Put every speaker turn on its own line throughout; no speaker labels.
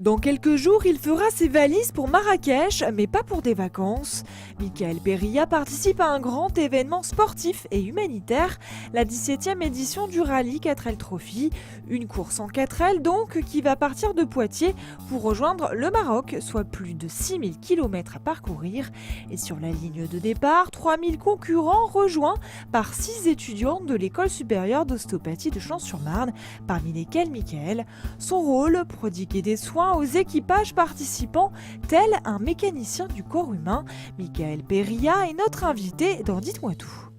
Dans quelques jours, il fera ses valises pour Marrakech, mais pas pour des vacances. Michael Périllat participe à un grand événement sportif et humanitaire, la 17e édition du rallye 4L Trophy. Une course en 4L donc qui va partir de Poitiers pour rejoindre le Maroc, soit plus de 6000 km à parcourir. Et sur la ligne de départ, 3000 concurrents rejoints par 6 étudiants de l'école supérieure d'ostéopathie de Champs-sur-Marne, parmi lesquels Michael. Son rôle, prodiguer des soins aux équipages participants, tel un mécanicien du corps humain. Michael Périllat est notre invité dans Dites-moi tout.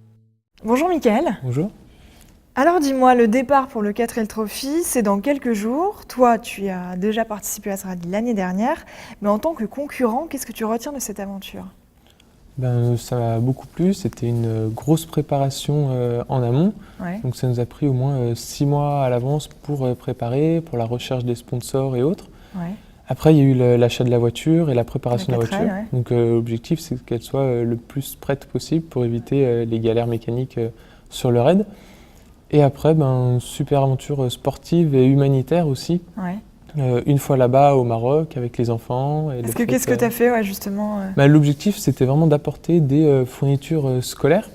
Bonjour Michael.
Bonjour.
Alors dis-moi, le départ pour le 4L Trophy, c'est dans quelques jours. Toi, tu as déjà participé à ce rallye l'année dernière, mais en tant que concurrent, qu'est-ce que tu retiens de cette aventure ?
Ça m'a beaucoup plu, c'était une grosse préparation en amont, donc ça nous a pris au moins 6 mois à l'avance pour préparer, pour la recherche des sponsors et autres. Après, il y a eu l'achat de la voiture et la préparation de la voiture. Donc l'objectif, c'est qu'elle soit le plus prête possible pour éviter les galères mécaniques sur le raid. Et après, super aventure sportive et humanitaire aussi. Une fois là-bas au Maroc avec les enfants.
Qu'est-ce que tu as fait justement
L'objectif, c'était vraiment d'apporter des fournitures scolaires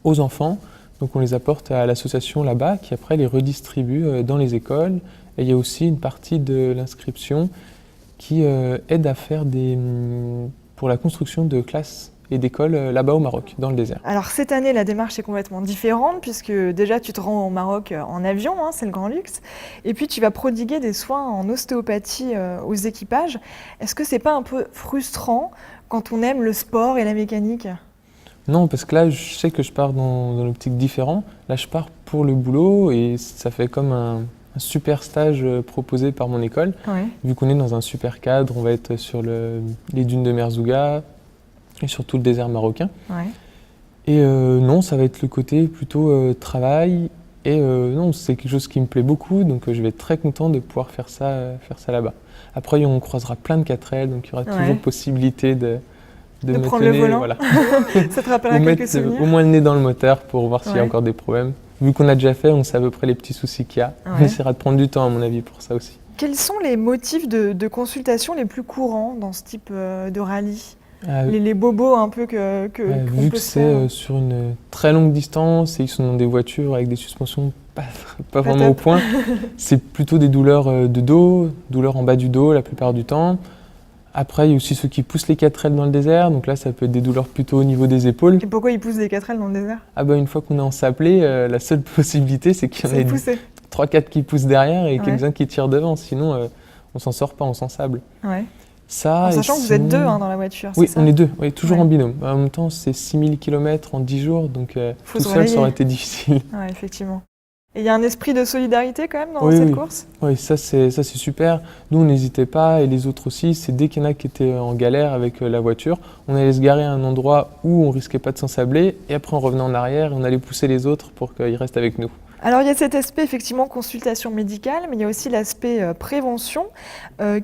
aux enfants. Donc on les apporte à l'association là-bas qui après les redistribue dans les écoles. Et il y a aussi une partie de l'inscription qui aide à faire pour la construction de classes et d'écoles là-bas au Maroc, dans le désert.
Alors cette année, la démarche est complètement différente puisque déjà tu te rends au Maroc en avion, c'est le grand luxe, et puis tu vas prodiguer des soins en ostéopathie aux équipages. Est-ce que c'est pas un peu frustrant quand on aime le sport et la mécanique ?
Non, parce que là, je sais que je pars dans une optique différente. Là, je pars pour le boulot et ça fait comme un super stage proposé par mon école. Vu qu'on est dans un super cadre, on va être sur les dunes de Merzouga et sur tout le désert marocain. Et non, ça va être le côté plutôt travail. Et non, c'est quelque chose qui me plaît beaucoup, donc je vais être très content de pouvoir faire ça là-bas. Après, on croisera plein de 4L, donc il y aura toujours possibilité de me
prendre
tenir,
le volant.
voilà.
Ça te rappellera quelques souvenirs.
Au moins le nez dans le moteur pour voir s'il y a encore des problèmes. Vu qu'on a déjà fait, on sait à peu près les petits soucis qu'il y a. On essaiera de prendre du temps, à mon avis, pour ça aussi.
Quels sont les motifs de consultation les plus courants dans ce type de rallye ? Les bobos un peu
vu que c'est sur une très longue distance et ils sont dans des voitures avec des suspensions pas vraiment au point, c'est plutôt des douleurs de dos, douleurs en bas du dos la plupart du temps. Après, il y a aussi ceux qui poussent les 4L dans le désert, donc là ça peut être des douleurs plutôt au niveau des épaules.
Et pourquoi ils poussent des 4L dans le désert ?
Une fois qu'on est en sablé, la seule possibilité c'est qu'il y en ait 3-4 qui poussent derrière et quelques-uns qui tirent devant, sinon on s'en sort pas, on s'en sable. Ça,
sachant que vous êtes deux dans la voiture,
oui, on est deux, toujours en binôme. En même temps, c'est 6000 km en 10 jours, donc tout seul, ça aurait été difficile.
Effectivement. Et il y a un esprit de solidarité quand même dans cette course ?
Oui, ça c'est super. Nous, on n'hésitait pas, et les autres aussi. C'est dès qu'il y en a qui étaient en galère avec la voiture, on allait se garer à un endroit où on risquait pas de s'ensabler, et après on revenait en arrière et on allait pousser les autres pour qu'ils restent avec nous.
Alors il y a cet aspect effectivement consultation médicale, mais il y a aussi l'aspect prévention.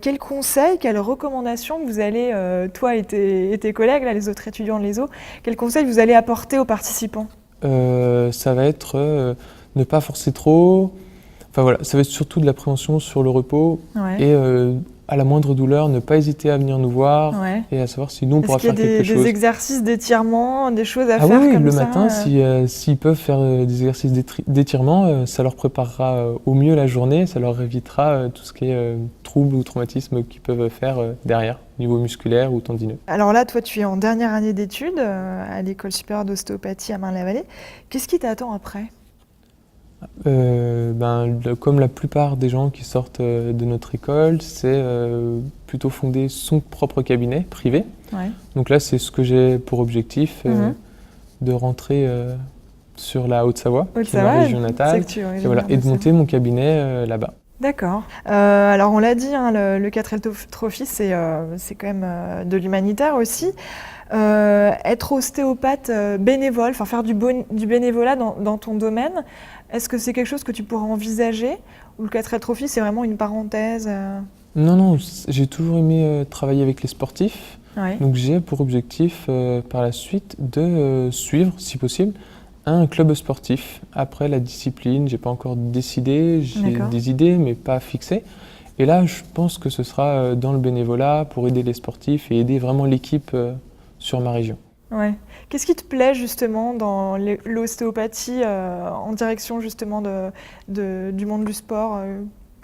Quels conseils, quelles recommandations vous allez, toi et tes collègues, là, les autres étudiants de l'ESO, quels conseils vous allez apporter aux participants ?
Ça va être ne pas forcer trop. Ça va être surtout de la prévention sur le repos et à la moindre douleur, ne pas hésiter à venir nous voir et à savoir si nous on pourra faire quelque chose.
Est-ce qu'il y a des exercices d'étirement, des choses à faire
comme
comme
le
ça ?
matin, s'ils peuvent faire des exercices d'étirement, ça leur préparera au mieux la journée, ça leur évitera tout ce qui est troubles ou traumatismes qu'ils peuvent faire derrière, au niveau musculaire ou tendineux. Alors
là, toi, tu es en dernière année d'études à l'école supérieure d'ostéopathie à Marne-la-Vallée. Qu'est-ce qui t'attend après ?
Comme la plupart des gens qui sortent de notre école, c'est plutôt fonder son propre cabinet privé. Donc là, c'est ce que j'ai pour objectif, de rentrer sur la Haute-Savoie, qui est ma région natale, et de monter mon cabinet là-bas.
D'accord. Alors on l'a dit, le 4L Trophy, c'est quand même de l'humanitaire aussi. Être ostéopathe bénévole, faire du bénévolat dans ton domaine, est-ce que c'est quelque chose que tu pourrais envisager ? Ou le 4L Trophy, c'est vraiment une parenthèse
Non, j'ai toujours aimé travailler avec les sportifs. Donc j'ai pour objectif par la suite de suivre, si possible, un club sportif. Après la discipline, j'ai pas encore décidé, j'ai des idées mais pas fixées. Et là, je pense que ce sera dans le bénévolat pour aider les sportifs et aider vraiment l'équipe sur ma région.
Ouais. Qu'est-ce qui te plaît justement dans l'ostéopathie en direction justement du monde du sport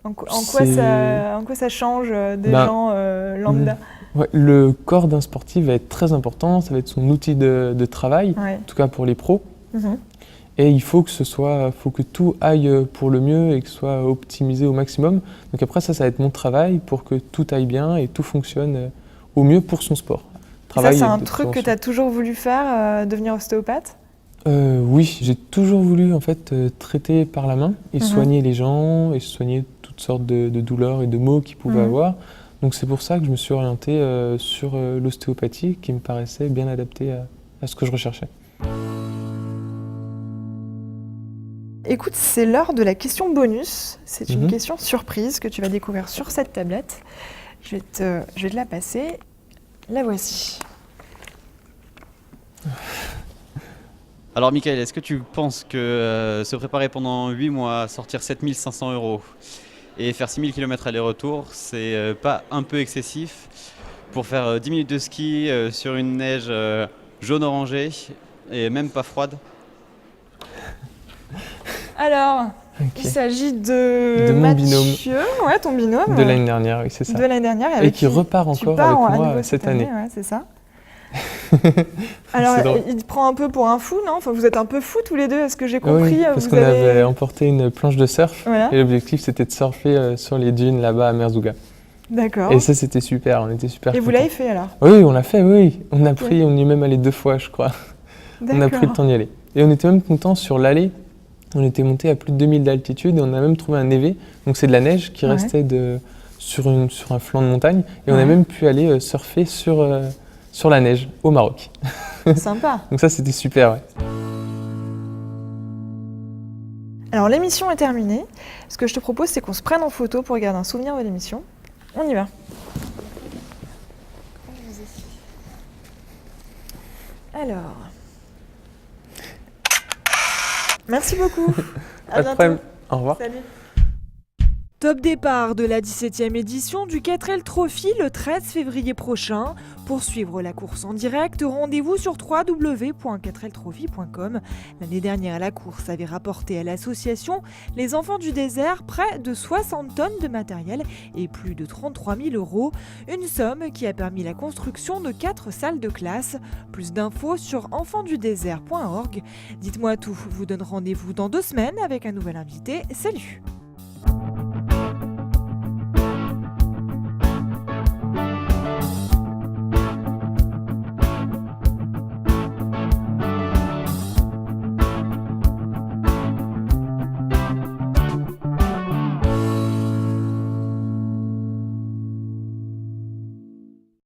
en quoi ça change des gens lambda?
Ouais, le corps d'un sportif va être très important, ça va être son outil de travail,
Ouais.
en tout cas pour les pros.
Mmh.
Et il faut que tout aille pour le mieux et que ce soit optimisé au maximum. Donc après ça va être mon travail pour que tout aille bien et tout fonctionne au mieux pour son sport.
Ça, c'est un truc que tu as toujours voulu faire, devenir ostéopathe?
Oui, j'ai toujours voulu en fait traiter par la main et soigner les gens et soigner toutes sortes de douleurs et de maux qu'ils pouvaient avoir. Donc c'est pour ça que je me suis orienté sur l'ostéopathie qui me paraissait bien adaptée à ce que je recherchais.
Écoute, c'est l'heure de la question bonus. C'est une question surprise que tu vas découvrir sur cette tablette. Je vais te la passer. La voici.
Alors Michael, est-ce que tu penses que se préparer pendant 8 mois, sortir 7 500 € et faire 6 000 km aller-retour, c'est pas un peu excessif pour faire 10 minutes de ski sur une neige jaune-orangée et même pas froide?
Alors, il s'agit de
mon
Mathieu,
binôme.
Ouais, ton binôme.
De l'année dernière, oui, c'est ça.
De l'année dernière.
Et qui repart encore avec moi cette année.
Ouais, c'est ça. Alors, il te prend un peu pour un fou, non? Enfin, vous êtes un peu fous tous les deux, est-ce que j'ai compris?
Oui, parce qu'on avait emporté une planche de surf.
Voilà.
Et l'objectif, c'était de surfer sur les dunes là-bas à Merzouga.
D'accord.
Et ça, c'était super, on était super contents.
Vous l'avez fait alors?
Oui, on l'a fait, oui. On y est même allé 2 fois, je crois. On a pris le temps d'y aller. Et on était même contents sur l'allée. On était monté à plus de 2000 d'altitude et on a même trouvé un névé. Donc c'est de la neige qui restait sur un flanc de montagne. Et on a même pu aller surfer sur la neige au Maroc.
Sympa.
Donc ça, c'était super, ouais.
Alors l'émission est terminée. Ce que je te propose, c'est qu'on se prenne en photo pour garder un souvenir de l'émission. On y va. Alors... Merci beaucoup. À bientôt.
Au revoir.
Salut. Top départ de la 17e édition du 4L Trophy le 13 février prochain. Pour suivre la course en direct, rendez-vous sur www.4ltrophy.com. L'année dernière, la course avait rapporté à l'association Les Enfants du Désert près de 60 tonnes de matériel et plus de 33 000 €. Une somme qui a permis la construction de 4 salles de classe. Plus d'infos sur enfantsdudésert.org. Dites-moi tout, vous donne rendez-vous dans 2 semaines avec un nouvel invité. Salut!